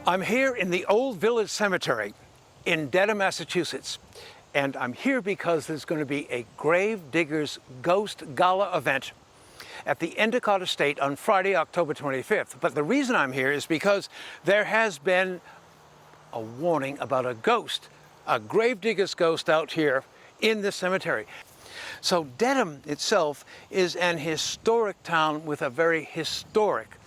I'm here in the Old Village Cemetery in Dedham, Massachusetts. And I'm here because there's going to be a Gravedigger's Ghost Gala event at the Endicott Estate on Friday, October 25th. But the reason I'm here is because there has been a warning about a ghost, a Gravedigger's ghost out here in the cemetery. So Dedham itself is an historic town with a very historic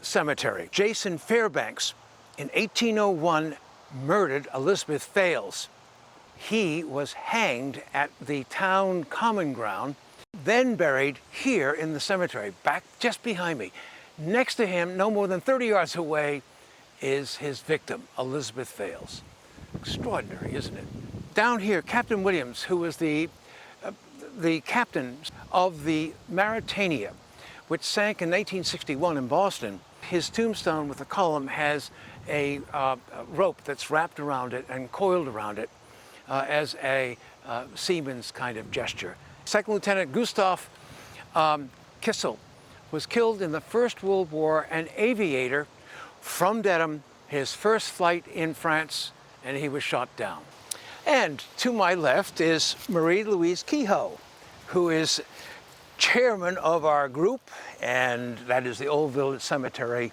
cemetery. Jason Fairbanks in 1801 murdered Elizabeth Fales. He was hanged at the town common ground, then buried here in the cemetery, back just behind me. Next to him, no more than 30 yards away, is his victim, Elizabeth Fales. Extraordinary, isn't it? Down here, Captain Williams, who was the captain of the Mauretania, which sank in 1861 in Boston. His tombstone with the column has a rope that's wrapped around it and coiled around it as a seaman's kind of gesture. Second Lieutenant Gustav Kissel was killed in the First World War, an aviator from Dedham, his first flight in France, and he was shot down. And to my left is Marie-Louise Kehoe, who is chairman of our group, and that is the Old Village Cemetery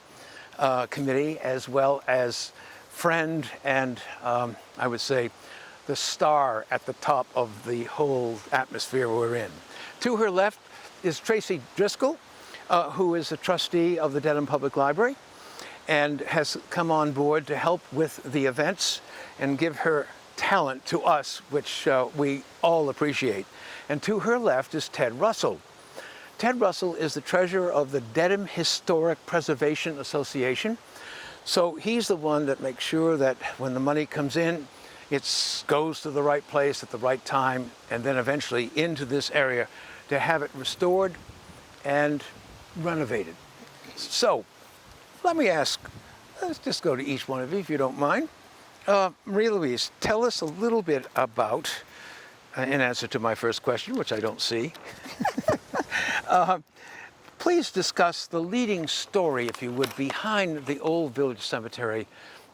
Committee, as well as friend and I would say the star at the top of the whole atmosphere we're in. To her left is Tracy Driscoll, who is a trustee of the Dedham Public Library and has come on board to help with the events and give her talent to us, which we all appreciate. And to her left is Ted Russell. Ted Russell is the treasurer of the Dedham Historic Preservation Association. So he's the one that makes sure that when the money comes in, it goes to the right place at the right time, and then eventually into this area to have it restored and renovated. So let me ask, let's just go to each one of you if you don't mind. Marie-Louise, tell us a little bit about, in answer to my first question, which I don't see, please discuss the leading story, if you would, behind the Old Village Cemetery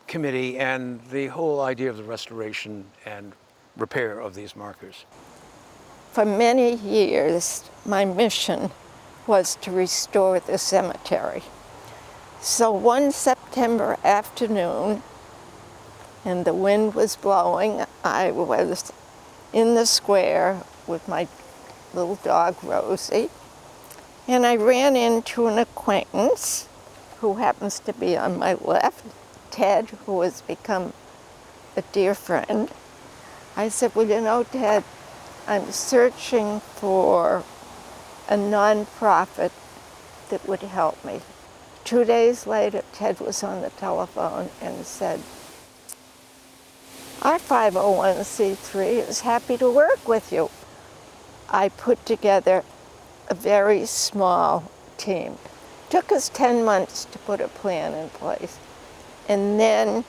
Committee and the whole idea of the restoration and repair of these markers. For many years, my mission was to restore the cemetery. So one September afternoon, and the wind was blowing, I was in the square with my little dog, Rosie, and I ran into an acquaintance who happens to be on my left, Ted, who has become a dear friend. I said, well, you know, Ted, I'm searching for a nonprofit that would help me. 2 days later, Ted was on the telephone and said, our 501c3 is happy to work with you. I put together a very small team. It took us 10 months to put a plan in place. And then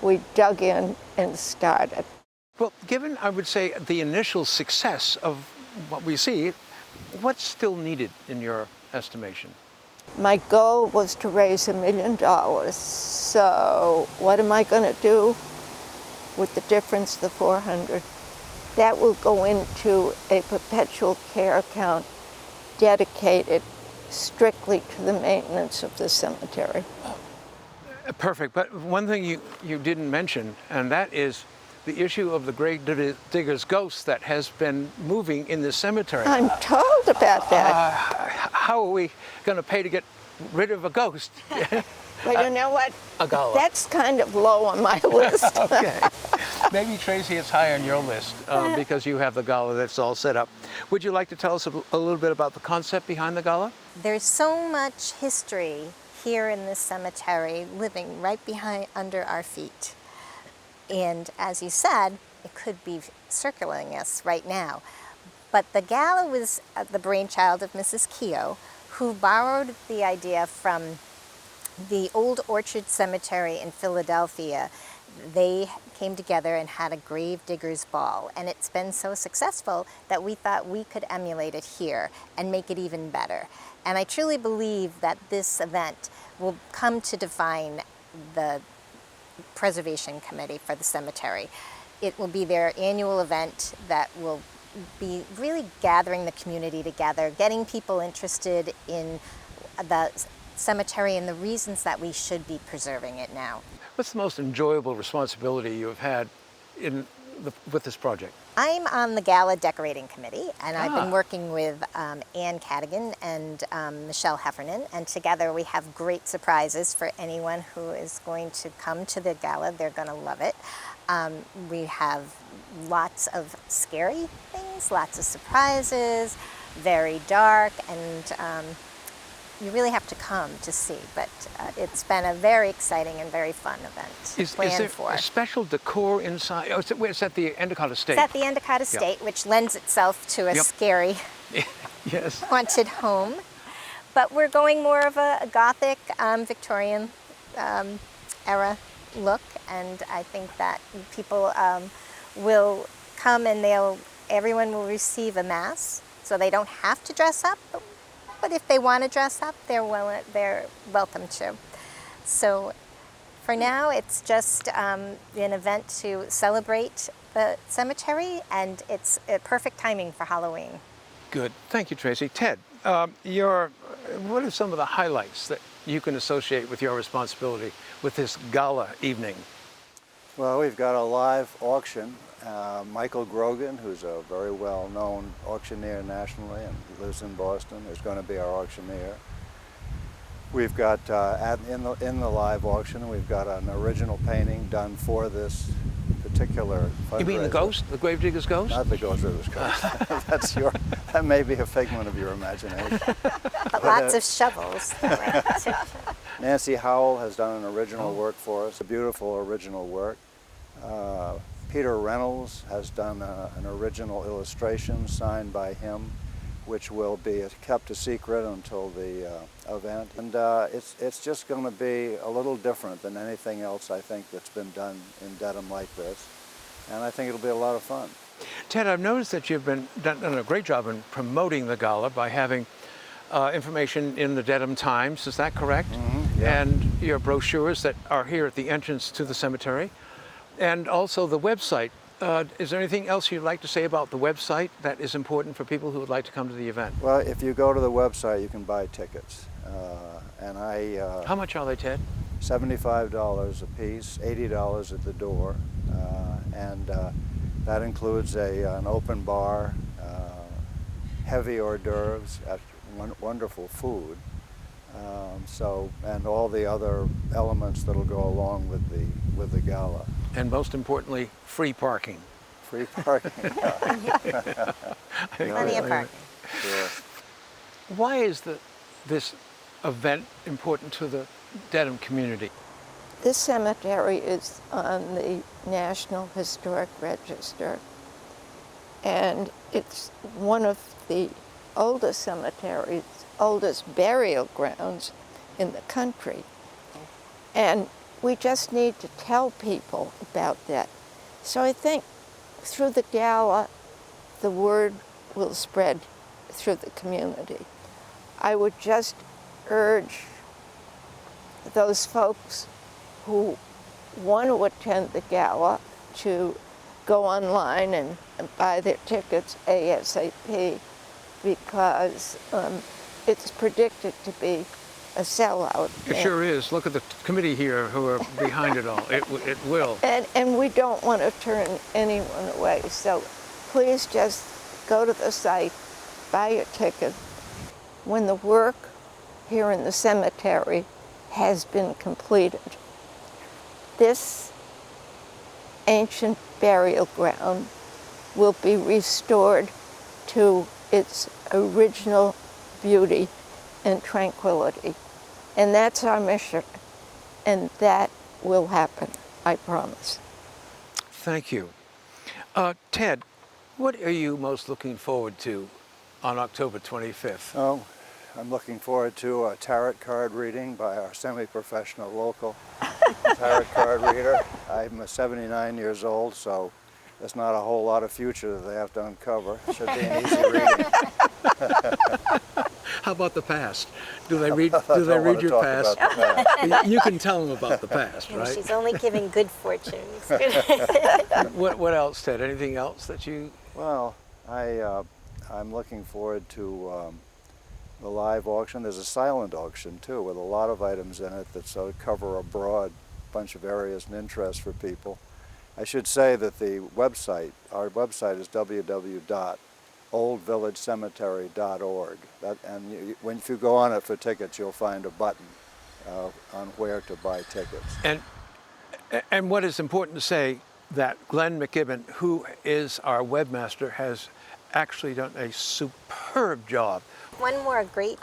we dug in and started. Well, given, I would say, the initial success of what we see, what's still needed in your estimation? My goal was to raise $1 million. So what am I going to do with the difference, the 400? That will go into a perpetual care account dedicated strictly to the maintenance of the cemetery. Perfect, but one thing you didn't mention, and that is the issue of the Gravedigger's ghost that has been moving in the cemetery. I'm told about that. How are we going to pay to get rid of a ghost? Well, you know what? A gala. That's kind of low on my list. Okay. Maybe, Tracy, it's high on your list because you have the gala that's all set up. Would you like to tell us a little bit about the concept behind the gala? There's so much history here in this cemetery living right under our feet. And as you said, it could be circling us right now. But the gala was the brainchild of Mrs. Kehoe, who borrowed the idea from the Old Orchard Cemetery in Philadelphia. They came together and had a Gravedigger's Ball, and it's been so successful that we thought we could emulate it here and make it even better. And I truly believe that this event will come to define the preservation committee for the cemetery. It will be their annual event that will be really gathering the community together, getting people interested in the cemetery and the reasons that we should be preserving it now. What's the most enjoyable responsibility you have had with this project? I'm on the Gala decorating committee, and I've been working with Ann Cadigan and Michelle Heffernan, and together we have great surprises for anyone who is going to come to the Gala. They're going to love it. We have lots of scary things, lots of surprises, very dark, and you really have to come to see. But it's been a very exciting and very fun event to plan is there for. a special decor inside? Oh, it's at the Endicott Estate. It's at the Endicott Estate, which lends itself to a scary Yes. haunted home. But we're going more of a Gothic, Victorian era look, and I think that people will come and everyone will receive a mass, so they don't have to dress up, but if they want to dress up, they're welcome to. So for now, it's just an event to celebrate the cemetery, and it's perfect timing for Halloween. Good. Thank you, Tracy. Ted, what are some of the highlights that you can associate with your responsibility with this gala evening? Well, we've got a live auction. Michael Grogan, who's a very well-known auctioneer nationally and lives in Boston, is going to be our auctioneer. We've got, in the live auction, we've got an original painting done for this particular fundraiser. You mean the ghost, the Gravedigger's ghost? Not the Gravedigger's ghost. That may be a figment of your imagination. But lots of shovels. Nancy Howell has done an original work for us, a beautiful original work. Peter Reynolds has done an original illustration signed by him, which will be kept a secret until the event. And it's just going to be a little different than anything else, I think, that's been done in Dedham like this. And I think it'll be a lot of fun. Ted, I've noticed that you've done a great job in promoting the gala by having information in the Dedham Times, is that correct? Mm-hmm, yeah. And your brochures that are here at the entrance to the cemetery. And also the website. Is there anything else you'd like to say about the website that is important for people who would like to come to the event? Well, if you go to the website, you can buy tickets. How much are they, Ted? $75 a piece, $80 at the door. And that includes an open bar, heavy hors d'oeuvres, wonderful food. And all the other elements that'll go along with the gala. And most importantly, free parking. Free parking. Plenty of parking. Sure. Why is this event important to the Dedham community? This cemetery is on the National Historic Register, and it's one of the oldest cemeteries, oldest burial grounds in the country. And we just need to tell people about that. So I think through the gala, the word will spread through the community. I would just urge those folks who want to attend the gala to go online and buy their tickets ASAP, because it's predicted to be a sellout. It sure is. Look at the committee here who are behind it all. It will. And we don't want to turn anyone away. So please just go to the site, buy your ticket. When the work here in the cemetery has been completed, this ancient burial ground will be restored to its original beauty and tranquility. And that's our mission. And that will happen, I promise. Thank you. Ted, what are you most looking forward to on October 25th? Oh, I'm looking forward to a tarot card reading by our semi-professional local tarot card reader. I'm 79 years old, so there's not a whole lot of future that they have to uncover. It should be an easy reading. How about the past? Do they read? I Do they don't read wanna your talk past? about the past. You can tell them about the past, And right? she's only giving good fortunes. What else, Ted? Anything else that you? Well, I'm looking forward to the live auction. There's a silent auction too, with a lot of items in it that sort of cover a broad bunch of areas and interests for people. I should say that the website, our website is www.oldvillagecemetery.org. If you go on it for tickets, you'll find a button on where to buy tickets. And what is important to say that Glenn McKibben, who is our webmaster, has actually done a superb job. One more great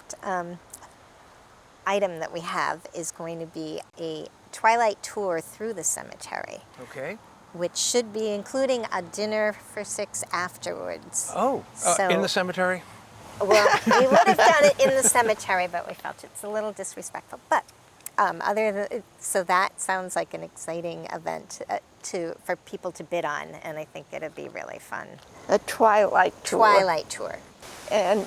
item that we have is going to be a twilight tour through the cemetery, Okay. which should be including a dinner for 6 afterwards. Oh, in the cemetery? Well, we would have done it in the cemetery, but we felt it's a little disrespectful. But so that sounds like an exciting event for people to bid on, and I think it'll be really fun. A twilight tour. Twilight tour. And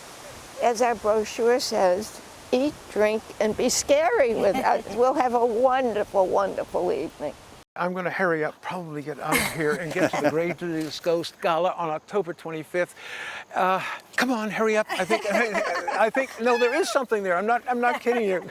as our brochure says, eat, drink, and be scary with us. We'll have a wonderful, wonderful evening. I'm going to hurry up, probably get out of here and get to the Gravedigger's Ghost Gala on October 25th. Come on, hurry up. I think no, there is something there. I'm not kidding you.